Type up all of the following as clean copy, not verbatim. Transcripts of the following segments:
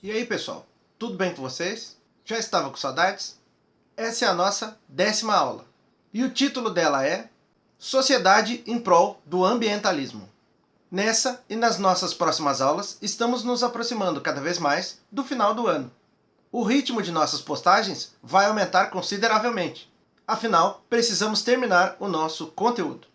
E aí, pessoal, tudo bem com vocês? Já estava com saudades? Essa é a nossa 10ª aula. E o título dela é Sociedade em prol do ambientalismo. Nessa e nas nossas próximas aulas, estamos nos aproximando cada vez mais do final do ano. O ritmo de nossas postagens vai aumentar consideravelmente. Afinal, precisamos terminar o nosso conteúdo.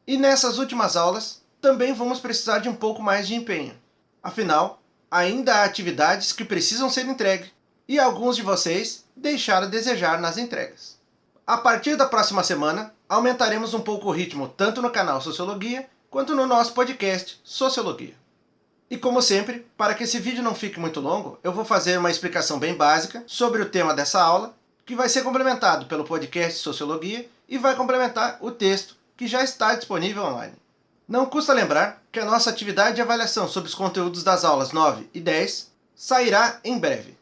E nessas últimas aulas, também vamos precisar de um pouco mais de empenho. Afinal, ainda há atividades que precisam ser entregues e alguns de vocês deixaram a desejar nas entregas. A partir da próxima semana, aumentaremos um pouco o ritmo tanto no canal Sociologia quanto no nosso podcast Sociologia. E como sempre, para que esse vídeo não fique muito longo, eu vou fazer uma explicação bem básica sobre o tema dessa aula, que vai ser complementado pelo podcast Sociologia e vai complementar o texto que já está disponível online. Não custa lembrar que a nossa atividade de avaliação sobre os conteúdos das aulas 9 e 10 sairá em breve.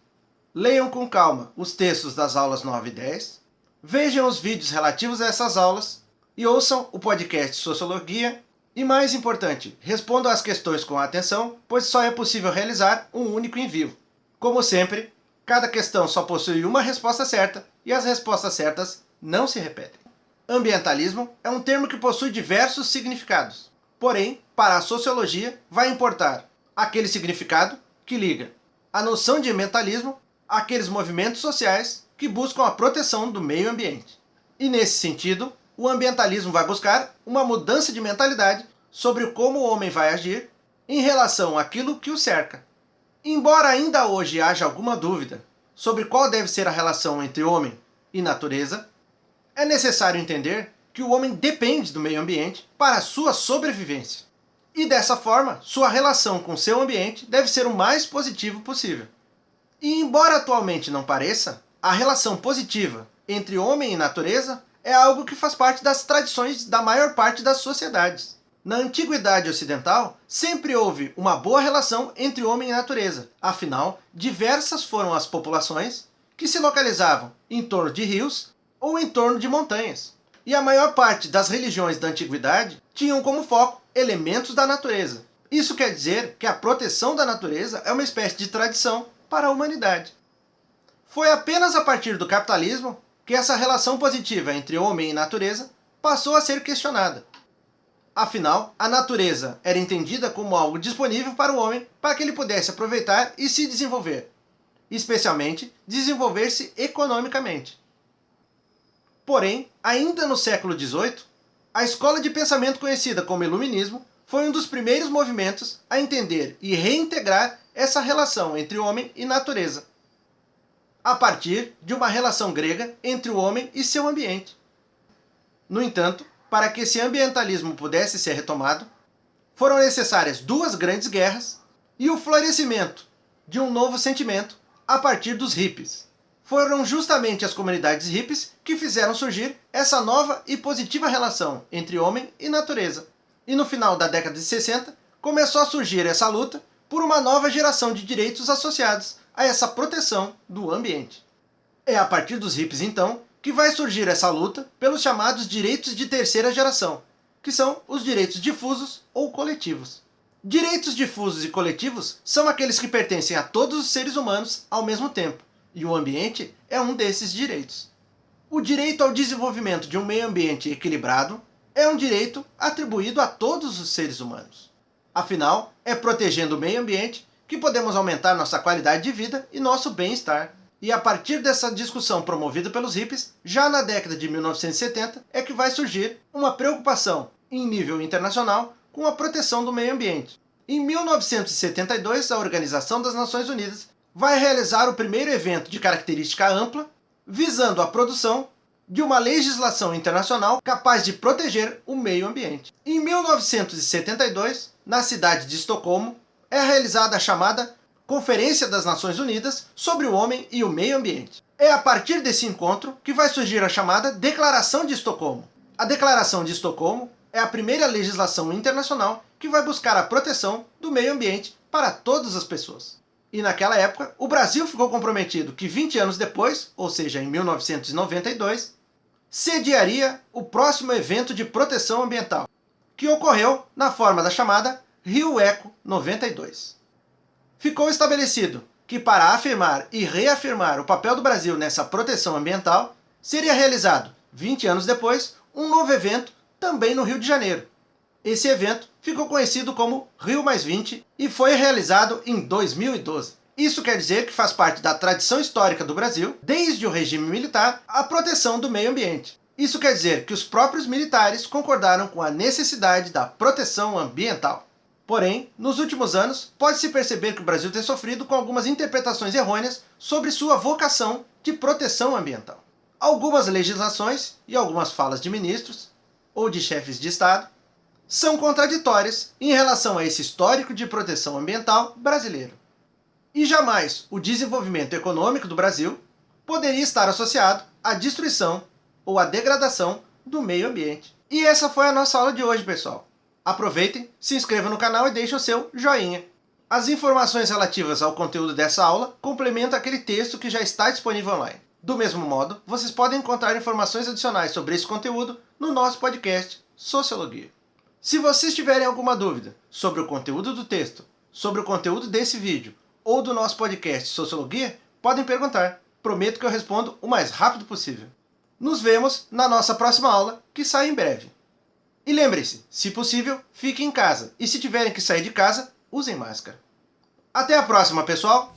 Leiam com calma os textos das aulas 9 e 10, vejam os vídeos relativos a essas aulas e ouçam o podcast Sociologia e, mais importante, respondam às questões com atenção, pois só é possível realizar um único envio. Como sempre, cada questão só possui uma resposta certa e as respostas certas não se repetem. Ambientalismo é um termo que possui diversos significados. Porém, para a sociologia, vai importar aquele significado que liga a noção de ambientalismo àqueles movimentos sociais que buscam a proteção do meio ambiente. E nesse sentido, o ambientalismo vai buscar uma mudança de mentalidade sobre como o homem vai agir em relação àquilo que o cerca. Embora ainda hoje haja alguma dúvida sobre qual deve ser a relação entre homem e natureza, é necessário entender que o homem depende do meio ambiente para a sua sobrevivência. E dessa forma, sua relação com seu ambiente deve ser o mais positivo possível. E embora atualmente não pareça, a relação positiva entre homem e natureza é algo que faz parte das tradições da maior parte das sociedades. Na antiguidade ocidental, sempre houve uma boa relação entre homem e natureza. Afinal, diversas foram as populações que se localizavam em torno de rios ou em torno de montanhas. E a maior parte das religiões da antiguidade tinham como foco elementos da natureza. Isso quer dizer que a proteção da natureza é uma espécie de tradição para a humanidade. Foi apenas a partir do capitalismo que essa relação positiva entre homem e natureza passou a ser questionada. Afinal, a natureza era entendida como algo disponível para o homem para que ele pudesse aproveitar e se desenvolver, especialmente desenvolver-se economicamente. Porém, ainda no século XVIII, a escola de pensamento conhecida como Iluminismo foi um dos primeiros movimentos a entender e reintegrar essa relação entre homem e natureza, a partir de uma relação grega entre o homem e seu ambiente. No entanto, para que esse ambientalismo pudesse ser retomado, foram necessárias duas grandes guerras e o florescimento de um novo sentimento a partir dos hippies. Foram justamente as comunidades hippies que fizeram surgir essa nova e positiva relação entre homem e natureza. E no final da década de 60, começou a surgir essa luta por uma nova geração de direitos associados a essa proteção do ambiente. É a partir dos hippies, então, que vai surgir essa luta pelos chamados direitos de terceira geração, que são os direitos difusos ou coletivos. Direitos difusos e coletivos são aqueles que pertencem a todos os seres humanos ao mesmo tempo, e o ambiente é um desses direitos. O direito ao desenvolvimento de um meio ambiente equilibrado é um direito atribuído a todos os seres humanos. Afinal, é protegendo o meio ambiente que podemos aumentar nossa qualidade de vida e nosso bem-estar. E a partir dessa discussão promovida pelos hippies, já na década de 1970, é que vai surgir uma preocupação em nível internacional com a proteção do meio ambiente. Em 1972, a Organização das Nações Unidas vai realizar o primeiro evento de característica ampla, visando a produção de uma legislação internacional capaz de proteger o meio ambiente. Em 1972, na cidade de Estocolmo, é realizada a chamada Conferência das Nações Unidas sobre o Homem e o Meio Ambiente. É a partir desse encontro que vai surgir a chamada Declaração de Estocolmo. A Declaração de Estocolmo é a primeira legislação internacional que vai buscar a proteção do meio ambiente para todas as pessoas. E naquela época, o Brasil ficou comprometido que 20 anos depois, ou seja, em 1992, sediaria o próximo evento de proteção ambiental, que ocorreu na forma da chamada Rio Eco 92. Ficou estabelecido que, para afirmar e reafirmar o papel do Brasil nessa proteção ambiental, seria realizado, 20 anos depois, um novo evento também no Rio de Janeiro. Esse evento ficou conhecido como Rio+20 e foi realizado em 2012. Isso quer dizer que faz parte da tradição histórica do Brasil, desde o regime militar, a proteção do meio ambiente. Isso quer dizer que os próprios militares concordaram com a necessidade da proteção ambiental. Porém, nos últimos anos, pode-se perceber que o Brasil tem sofrido com algumas interpretações errôneas sobre sua vocação de proteção ambiental. Algumas legislações e algumas falas de ministros ou de chefes de Estado são contraditórias em relação a esse histórico de proteção ambiental brasileiro. E jamais o desenvolvimento econômico do Brasil poderia estar associado à destruição ou à degradação do meio ambiente. E essa foi a nossa aula de hoje, pessoal. Aproveitem, se inscrevam no canal e deixem o seu joinha. As informações relativas ao conteúdo dessa aula complementam aquele texto que já está disponível online. Do mesmo modo, vocês podem encontrar informações adicionais sobre esse conteúdo no nosso podcast Sociologia. Se vocês tiverem alguma dúvida sobre o conteúdo do texto, sobre o conteúdo desse vídeo ou do nosso podcast Sociologia, podem perguntar. Prometo que eu respondo o mais rápido possível. Nos vemos na nossa próxima aula, que sai em breve. E lembrem-se, se possível, fiquem em casa. E se tiverem que sair de casa, usem máscara. Até a próxima, pessoal!